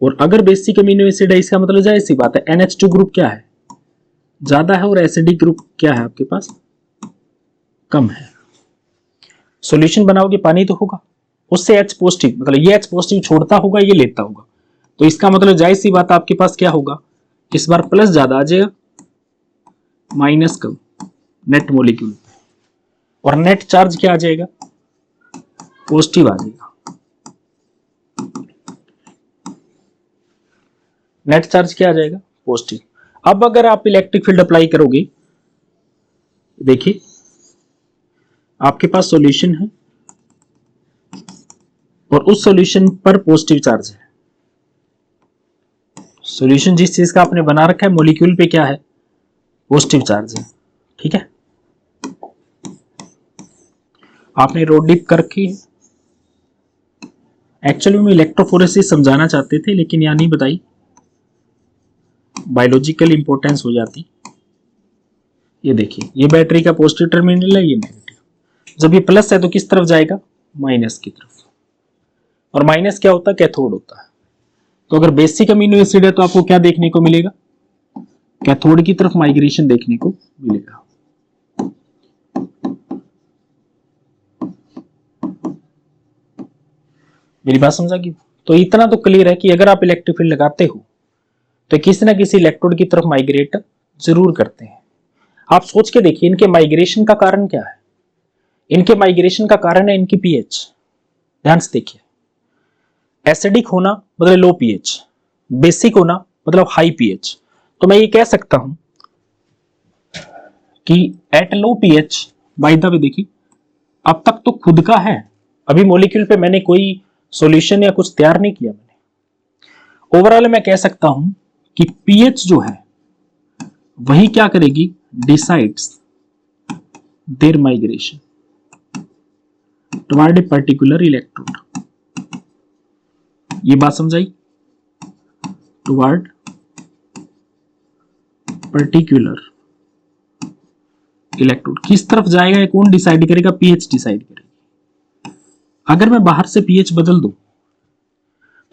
और अगर बेसिक अमीनो एसिड है इसका मतलब जाहिर सी बात है NH2 ग्रुप क्या है, ज्यादा है, और एसिडिक ग्रुप क्या है आपके पास, कम है। सॉल्यूशन बनाओगे पानी तो होगा, उससे H पॉजिटिव मतलब ये H पॉजिटिव छोड़ता होगा, ये लेता होगा, तो इसका मतलब जाहिर सी बात आपके पास क्या होगा, इस बार प्लस ज्यादा आ जाएगा, माइनस कम नेट मॉलिक्यूल, और नेट चार्ज क्या आ जाएगा, पॉजिटिव आ जाएगा। नेट चार्ज क्या आ जाएगा, पॉजिटिव। अब अगर आप इलेक्ट्रिक फील्ड अप्लाई करोगे, देखिए आपके पास सॉल्यूशन है और उस सॉल्यूशन पर पॉजिटिव चार्ज है। सॉल्यूशन जिस चीज का आपने बना रखा है मॉलिक्यूल पे क्या है, पॉजिटिव चार्ज है, ठीक है। आपने रोड डिप कर रखी है, एक्चुअली में इलेक्ट्रोफोरेसिस समझाना चाहते थे लेकिन यहां नहीं बताई, बायोलॉजिकल इंपॉर्टेंस हो जाती। ये देखिए ये बैटरी का पॉजिटिव टर्मिनल है, ये नेगेटिव, जब ये प्लस है तो किस तरफ जाएगा, माइनस की तरफ, और माइनस क्या होता है, कैथोड होता है। तो अगर बेसिक अमीनो एसिड है तो आपको क्या देखने को मिलेगा, कैथोड की तरफ माइग्रेशन देखने को मिलेगा। मेरी बात समझा कि, तो इतना तो क्लियर है कि अगर आप इलेक्ट्रिक फील्ड लगाते हो तो किसी ना किसी इलेक्ट्रोड की तरफ माइग्रेट जरूर करते हैं। आप सोच के देखिए इनके माइग्रेशन का कारण क्या है, इनके माइग्रेशन का कारण है इनकी पीएच। ध्यान से देखिए, एसिडिक होना मतलब लो पीएच, बेसिक होना मतलब हाई पीएच। तो मैं ये कह सकता हूं कि at low pH by the way देखिए, अब तक तो खुद का है, अभी मॉलिक्यूल पे मैंने कोई सॉल्यूशन या कुछ तैयार नहीं किया मैंने। ओवरऑल मैं कह सकता हूं कि पीएच जो है वही क्या करेगी, decides their migration toward a particular electrode. ये बात समझाई, टुवर्ड पर्टिकुलर इलेक्ट्रोड किस तरफ जाएगा ये कौन डिसाइड करेगा, पीएच डिसाइड करेगी। अगर मैं बाहर से पीएच बदल दूं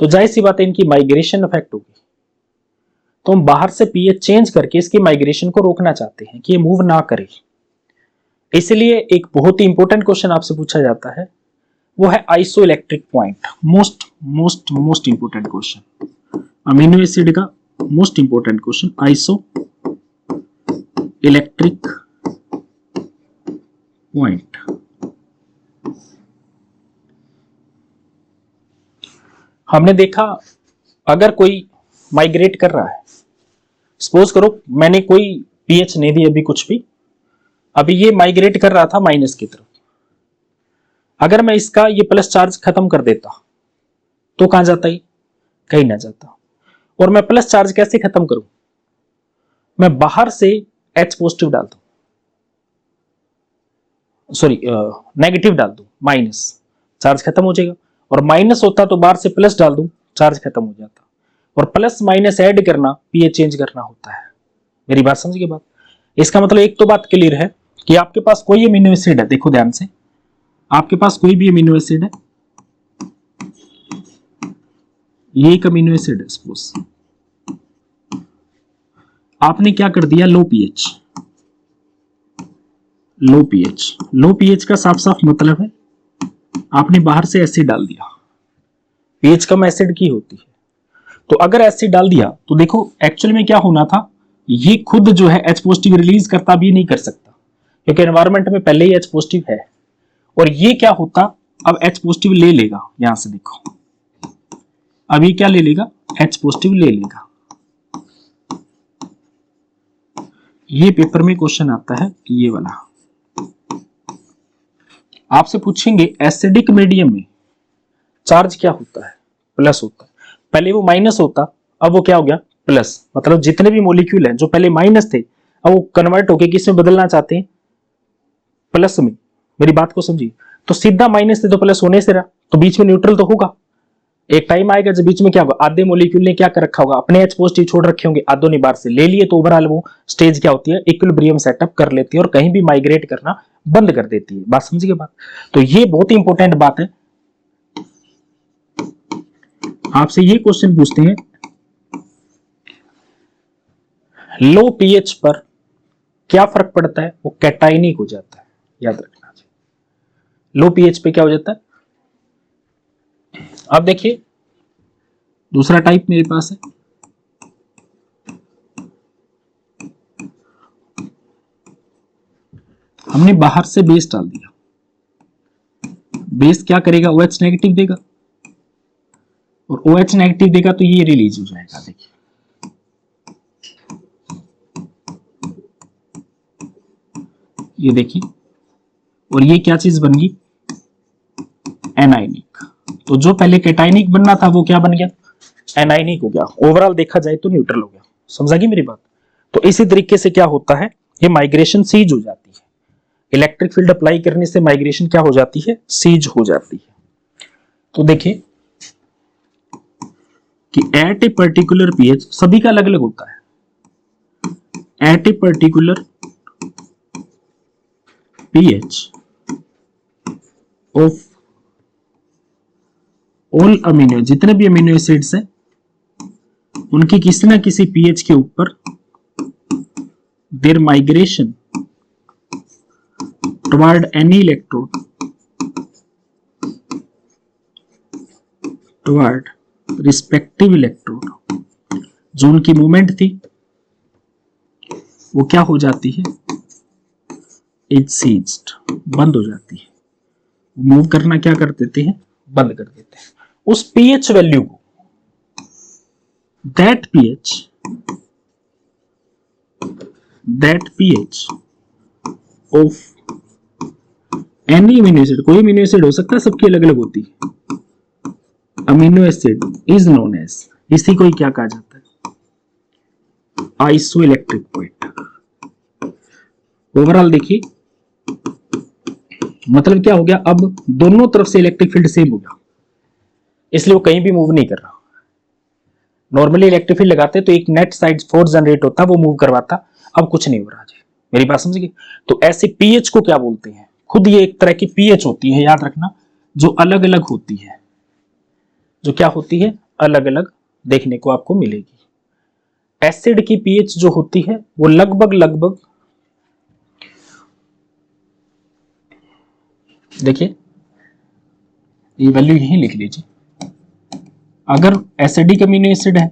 तो जाहिर सी बात है इनकी माइग्रेशन इफेक्ट होगी, तो हम बाहर से पीएच चेंज करके इसकी माइग्रेशन को रोकना चाहते हैं कि ये मूव ना करे। इसलिए एक बहुत ही इंपॉर्टेंट क्वेश्चन आपसे पूछा जाता है, वो है isoelectric point. Most most most important question, amino acid का most important question, isoelectric point. हमने देखा अगर कोई माइग्रेट कर रहा है, सपोज करो मैंने कोई पीएच नहीं दी अभी कुछ भी, अभी ये माइग्रेट कर रहा था माइनस की तरफ, अगर मैं इसका ये प्लस चार्ज खत्म कर देता तो कहां जाता है, कहीं ना जाता। और मैं प्लस चार्ज कैसे खत्म करूं, मैं बाहर से H पॉजिटिव डाल दूं, सॉरी नेगेटिव डाल दूं, माइनस, चार्ज खत्म हो जाएगा। और माइनस होता तो बाहर से प्लस डाल दूं, चार्ज खत्म हो जाता। और प्लस माइनस ऐड करना पीएच चेंज करना होता है। मेरी बात समझिए बात। इसका मतलब एक तो बात क्लियर है कि आपके पास कोई अमीनो एसिड है, देखो ध्यान से, आपके पास कोई भी अमीनो एसिड है, ये एक अमीनो एसिड है सपोज, आपने क्या कर दिया, लो पीएच। लो पीएच, लो पीएच का साफ साफ मतलब है आपने बाहर से एसिड डाल दिया, पीएच कम एसिड की होती है। तो अगर एसिड डाल दिया तो देखो एक्चुअल में क्या होना था, ये खुद जो है H पॉजिटिव रिलीज करता भी नहीं कर सकता क्योंकि एनवायरमेंट में पहले ही H पॉजिटिव है। और ये क्या होता, अब H पॉजिटिव ले लेगा, यहां से देखो अभी क्या ले लेगा, H पॉजिटिव ले लेगा। ये पेपर में क्वेश्चन आता है ये वाला, आपसे पूछेंगे एसिडिक मीडियम में चार्ज क्या होता है, प्लस होता है। पहले वो माइनस होता, अब वो क्या हो गया, प्लस। मतलब जितने भी मॉलिक्यूल हैं जो पहले माइनस थे, अब वो कन्वर्ट होके किस में बदलना चाहते हैं, प्लस में। मेरी बात को समझिए, तो सीधा माइनस से तो प्लस होने से रहा, तो बीच में न्यूट्रल तो होगा। एक टाइम आएगा जब बीच में क्या होगा, आधे मॉलिक्यूल ने क्या कर रखा होगा, अपने H पॉजिटिव छोड़ रखे होंगे, आधों ने बाहर से ले लिए, तो ओवरऑल वो स्टेज क्या होती है, इक्विलिब्रियम सेटअप कर लेती है और कहीं भी माइग्रेट करना बंद कर देती है। बात समझिए बात। तो ये बहुत ही इंपॉर्टेंट बात है। आपसे ये क्वेश्चन पूछते हैं, लो पीएच पर क्या फर्क पड़ता है, वो कैटाइनिक हो जाता है, याद रखना। लो पीएच पे क्या हो जाता है, अब देखिए दूसरा टाइप मेरे पास है, हमने बाहर से बेस डाल दिया, बेस क्या करेगा, OH नेगेटिव देगा, और OH नेगेटिव देगा तो ये रिलीज हो जाएगा। देखिए ये देखिए, और ये क्या चीज बन गई, एनाइनिक। तो जो पहले कैटाइनिक बनना था वो क्या बन गया, एनाइनिक हो गया। ओवरऑल देखा जाए तो न्यूट्रल हो गया। समझा गई मेरी बात। तो इसी तरीके से क्या होता है, ये माइग्रेशन सीज हो जाती है, इलेक्ट्रिक फील्ड अप्लाई करने से माइग्रेशन क्या हो जाती है, सीज हो जाती है। तो देखिए कि एट ए पर्टिकुलर पीएच, सभी का अलग अलग होता है, at a particular pH of all amino, जितने भी अमीनो एसिड्स हैं उनकी किसी ना किसी पीएच के ऊपर their migration toward any electrode, toward respective electrode, जो उनकी मूवमेंट थी वो क्या हो जाती है, इज सीज्ड, बंद हो जाती है। मूव करना क्या कर देते हैं, बंद कर देते हैं। उस पीएच वैल्यू को, that pH of any amino acid, कोई अमीनो एसिड हो सकता है, सबकी अलग अलग होती है। Amino acid is known as, इसी को ही क्या कहा जाता है, आइसोइलेक्ट्रिक पॉइंट। ओवरऑल देखिए मतलब क्या हो गया, अब दोनों तरफ से इलेक्ट्रिक फील्ड सेम हो गया, इसलिए वो कहीं भी मूव नहीं कर रहा। नॉर्मली इलेक्ट्रिक फील्ड लगाते तो एक नेट साइड फोर्स जनरेट होता, वो मूव करवाता, अब कुछ नहीं हो रहा जी। मेरी बात समझ गए? तो ऐसे पीएच को क्या बोलते हैं, खुद ये एक तरह की पीएच होती है, याद रखना, जो अलग अलग होती है, जो क्या होती है, अलग अलग देखने को आपको मिलेगी। एसिड की पीएच जो होती है वो लगभग लगभग, देखिए ये वैल्यू यहीं लिख लीजिए, अगर एसिडिक अमीनो एसिड है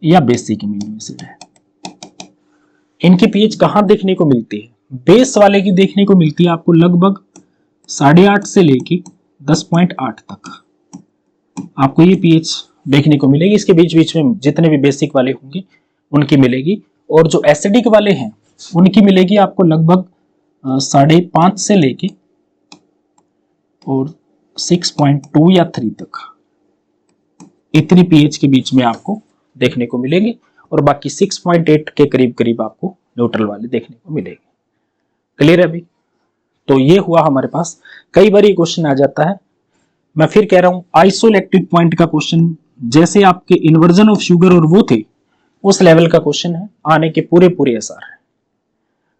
या बेसिक अमीनो एसिड है, इनकी पीएच कहां देखने को मिलती है, बेस वाले की देखने को मिलती है आपको लगभग 8.5 से लेके 10.8 तक आपको ये पीएच देखने को मिलेगी। इसके बीच बीच में जितने भी बेसिक वाले होंगे उनकी मिलेगी, और जो एसिडिक वाले हैं उनकी मिलेगी आपको लगभग 5.5 से लेके और 6.2 या 3 तक, इतनी पीएच के बीच में आपको देखने को मिलेगी, और बाकी 6.8 के करीब करीब आपको न्यूट्रल वाले देखने को मिलेंगे। क्लियर है अभी? तो ये हुआ हमारे पास, कई बार ये क्वेश्चन आ जाता है, मैं फिर कह रहा हूं आइसोइलेक्ट्रिक पॉइंट का क्वेश्चन जैसे आपके इन्वर्जन ऑफ शुगर और वो थे उस लेवल का क्वेश्चन है, आने के पूरे पूरे आसार है।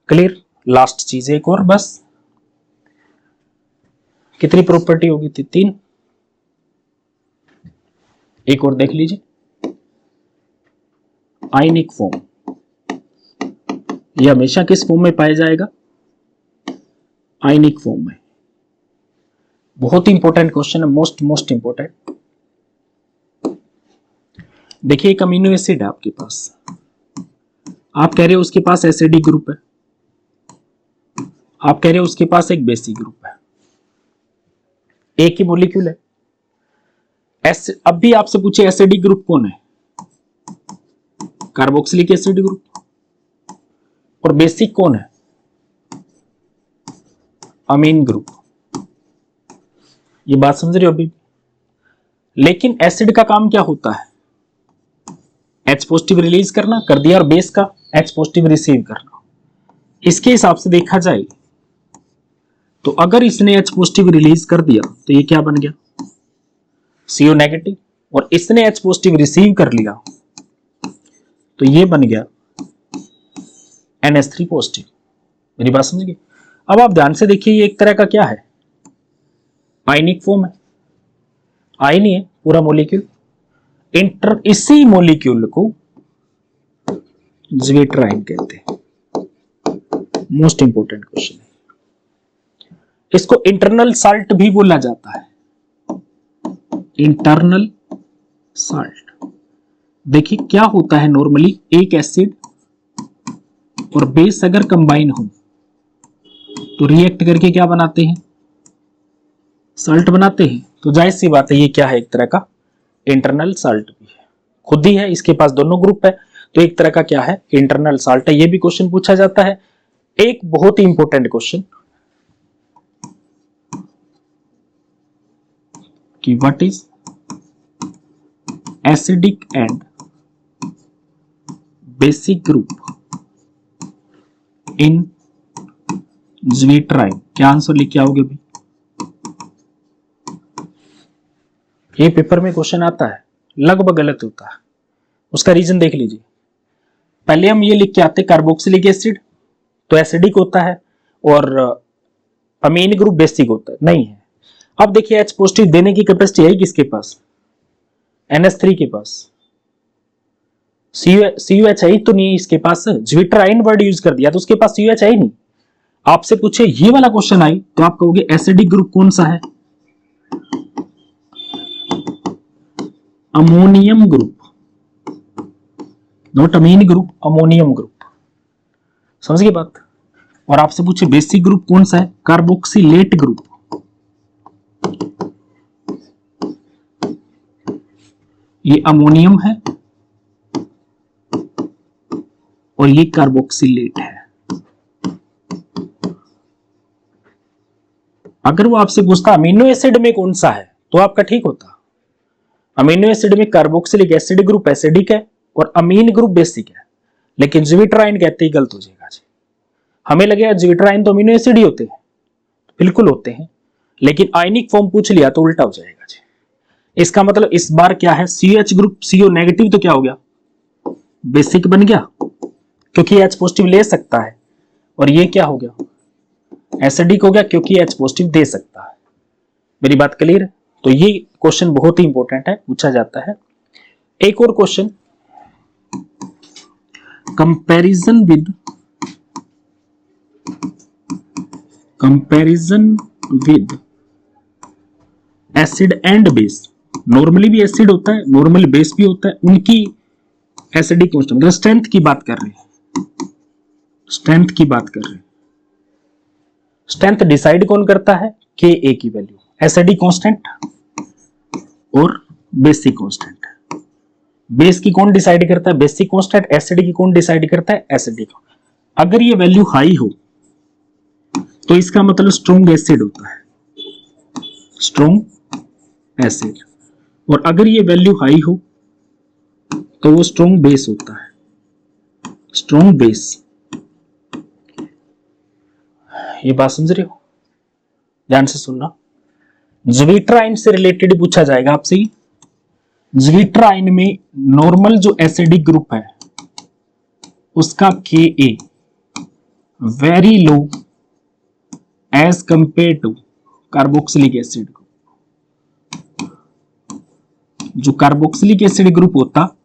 क्लियर? लास्ट चीज एक और बस, कितनी प्रॉपर्टी होगी थी, 3, एक और देख लीजिए, आयनिक फॉर्म, ये हमेशा किस फॉर्म में पाया जाएगा, आयनिक फॉर्म में। बहुत ही इंपॉर्टेंट क्वेश्चन है, मोस्ट इंपॉर्टेंट। देखिए एक अमीनो एसिड है आपके पास, आप कह रहे हो उसके पास एसिडिक ग्रुप है, आप कह रहे हो उसके पास एक बेसिक ग्रुप है, एक ही मॉलिक्यूल है। अब भी आपसे पूछे एसिडिक ग्रुप कौन है, कार्बोक्सिलिक एसिड ग्रुप, और बेसिक कौन है, अमीन ग्रुप। ये बात समझ रहे हो अभी? लेकिन एसिड का काम क्या होता है, H पॉजिटिव रिलीज करना, कर दिया, और बेस का H पॉजिटिव रिसीव करना। इसके हिसाब से देखा जाए तो अगर इसने H पॉजिटिव रिलीज कर दिया तो ये क्या बन गया, CO नेगेटिव, और इसने H पॉजिटिव रिसीव कर लिया तो ये बन गया NH3 पॉजिटिव। मेरी बात समझ गए? अब आप ध्यान से देखिए, ये एक तरह का क्या है, आयनिक फॉर्म है, आयन ही है पूरा मॉलिक्यूल। इसी मॉलिक्यूल को ज्वेटराइन कहते हैं। मोस्ट इंपोर्टेंट क्वेश्चन है, इसको इंटरनल साल्ट भी बोला जाता है, इंटरनल साल्ट। देखिए क्या होता है, नॉर्मली एक एसिड और बेस अगर कंबाइन हो तो रिएक्ट करके क्या बनाते हैं, साल्ट बनाते हैं। तो जाहिर सी बात है ये क्या है, एक तरह का इंटरनल साल्ट भी है, खुद ही है, इसके पास दोनों ग्रुप है, तो एक तरह का क्या है, इंटरनल साल्ट है। ये भी क्वेश्चन पूछा जाता है। एक बहुत ही इंपॉर्टेंट क्वेश्चन कि what is acidic and basic group in zwitterion, क्या आंसर लिख के आओगे भाई? ये पेपर में क्वेश्चन आता है, लगभग गलत होता है, उसका रीजन देख लीजिए। पहले हम ये लिख के आते कार्बोक्सिलिक एसिड तो एसिडिक होता है और अमीन ग्रुप बेसिक होता है, नहीं है। अब देखिए H पॉजिटिव देने की कैपेसिटी है किसके पास, NH3 के पास, COH है ही तो नहीं इसके पास, ज्वेटराइन वर्ड यूज कर दिया तो उसके पास COH है ही नहीं। आपसे पूछे ये वाला क्वेश्चन आई तो आप कहोगे एसिडिक ग्रुप कौन सा है, ammonium group, not amine group, ammonium group. समझ गए बात? और आपसे पूछे बेसिक ग्रुप कौन सा है, कार्बोक्सिलेट ग्रुप। ये अमोनियम है और ये कार्बोक्सिलेट है। अगर वो आपसे पूछता अमीनो एसिड में कौन सा है तो आपका ठीक होता। अमीनो एसिड में कार्बोक्सिलिक एसिड ग्रुप एसिडिक है और अमीन ग्रुप बेसिक है, लेकिन ज्विट्राइन कहते ही गलत हो जाएगा जी। हमें लगेगा ज्विट्राइन तो अमीनो एसिड ही होते हैं, बिल्कुल होते हैं, लेकिन आयनिक फॉर्म पूछ लिया तो उल्टा हो जाएगा जी। इसका मतलब इस बार क्या है, CH ग्रुप CO नेगेटिव तो क्या हो गया, बेसिक बन गया, क्योंकि H पॉजिटिव ले सकता है, और ये क्या हो गया, एसिडिक हो गया, क्योंकि H पॉजिटिव दे सकता है। मेरी बात क्लियर है? तो ये क्वेश्चन बहुत ही इंपॉर्टेंट है, पूछा जाता है। एक और question, comparison with acid and base. Normally भी एसिड होता है, नॉर्मली बेस भी होता है, उनकी एसिडिक कांस्टेंट, मतलब स्ट्रेंथ की बात कर रहे हैं, स्ट्रेंथ की बात कर रहे हैं। स्ट्रेंथ डिसाइड कौन करता है, Ka की वैल्यू, एसिडिक कांस्टेंट और बेसिक कांस्टेंट। बेस की कौन डिसाइड करता है, बेसिक कांस्टेंट। एसिड की कौन डिसाइड करता है, एसिडिक। अगर ये वैल्यू हाई हो तो इसका मतलब स्ट्रॉन्ग एसिड होता है, स्ट्रॉन्ग एसिड, और अगर ये वैल्यू हाई हो तो वो स्ट्रॉन्ग बेस होता है, स्ट्रॉन्ग बेस। ये बात समझ रहे हो, ध्यान से सुनना। ज्विट्राइन से रिलेटेड पूछा जाएगा आपसे। ज्विट्राइन में नॉर्मल जो एसिडिक ग्रुप है उसका Ka very low as compare to carboxylic acid group. जो कार्बोक्सिलिक एसिड ग्रुप होता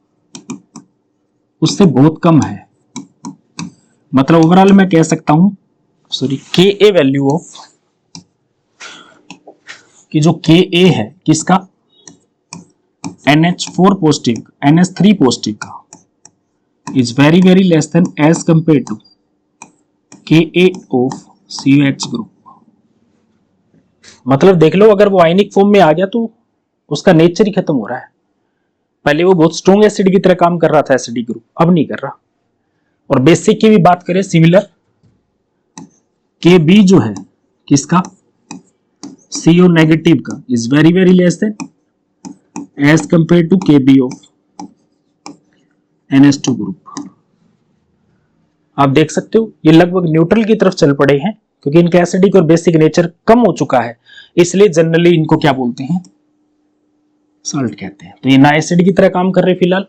उससे बहुत कम है, मतलब ओवरऑल मैं कह सकता हूं, सॉरी, Ka वैल्यू ऑफ, कि जो Ka है किसका, NH4 पॉजिटिव, NH3 पॉजिटिव का, is very very less than as compare to Ka of CH group. मतलब देख लो, अगर वो आयनिक फॉर्म में आ गया तो उसका नेचर ही खत्म हो रहा है। पहले वो बहुत स्ट्रॉन्ग एसिड की तरह काम कर रहा था एसिडिक ग्रुप, अब नहीं कर रहा। और बेसिक की भी बात करें सिमिलर, Kb जो है किसका, CO नेगेटिव का, is very very less than as compare to Kb of NH2 group. आप देख सकते हो ये लगभग न्यूट्रल की तरफ चल पड़े हैं, क्योंकि इनका एसिडिक और बेसिक नेचर कम हो चुका है, इसलिए जनरली इनको क्या बोलते हैं, सॉल्ट कहते हैं। तो ये ना एसिड की तरह काम कर रहे हैं फिलहाल,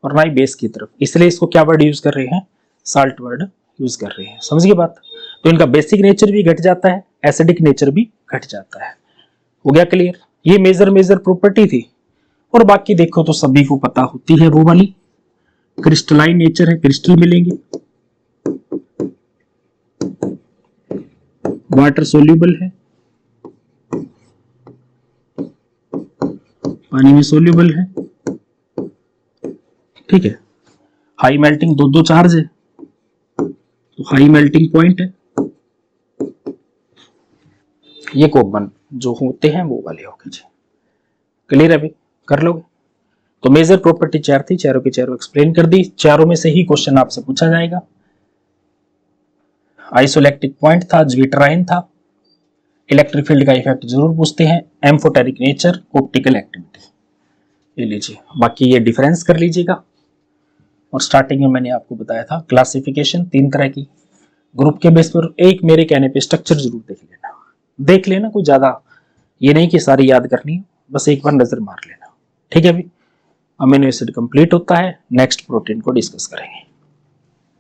और ना ही बेस की तरफ, इसलिए इसको क्या वर्ड यूज कर रहे हैं, साल्ट वर्ड यूज कर रहे हैं। समझ गए बात? तो इनका बेसिक नेचर भी घट जाता है, एसिडिक नेचर भी घट जाता है। हो गया क्लियर? ये मेजर प्रॉपर्टी थी, और बाकी देखो तो सभी को पता होती है वो वाली, क्रिस्टलाइन नेचर है, क्रिस्टल मिलेंगे, वाटर सोल्यूबल है, पानी में सोल्यूबल है, ठीक है, हाई मेल्टिंग, दो चार्ज है तो हाई मेल्टिंग पॉइंट है। ये कॉमन जो होते हैं वो वाले हो गए जी। क्लियर? अभी कर लोगे? तो मेजर प्रॉपर्टी 4 थी, चारों की चारों एक्सप्लेन कर दी। चारों में से ही क्वेश्चन आपसे पूछा जाएगा। आइसोइलेक्ट्रिक पॉइंट था, ज्विट्राइन था, इलेक्ट्रिक फील्ड का इफेक्ट जरूर पूछते हैं, एम्फोटेरिक नेचर, ऑप्टिकल एक्टिविटी, ये लीजिए। बाकी ये डिफरेंस कर लीजिएगा। और स्टार्टिंग में मैंने आपको बताया था क्लासिफिकेशन 3 तरह की, ग्रुप के बेस पर। एक मेरे कहने पे स्ट्रक्चर जरूर देख लेना, कोई ज्यादा ये नहीं कि सारी याद करनी है, बस एक बार नजर मार लेना, ठीक है। अभी अमीनो एसिड कंप्लीट होता है, नेक्स्ट प्रोटीन को डिस्कस करेंगे।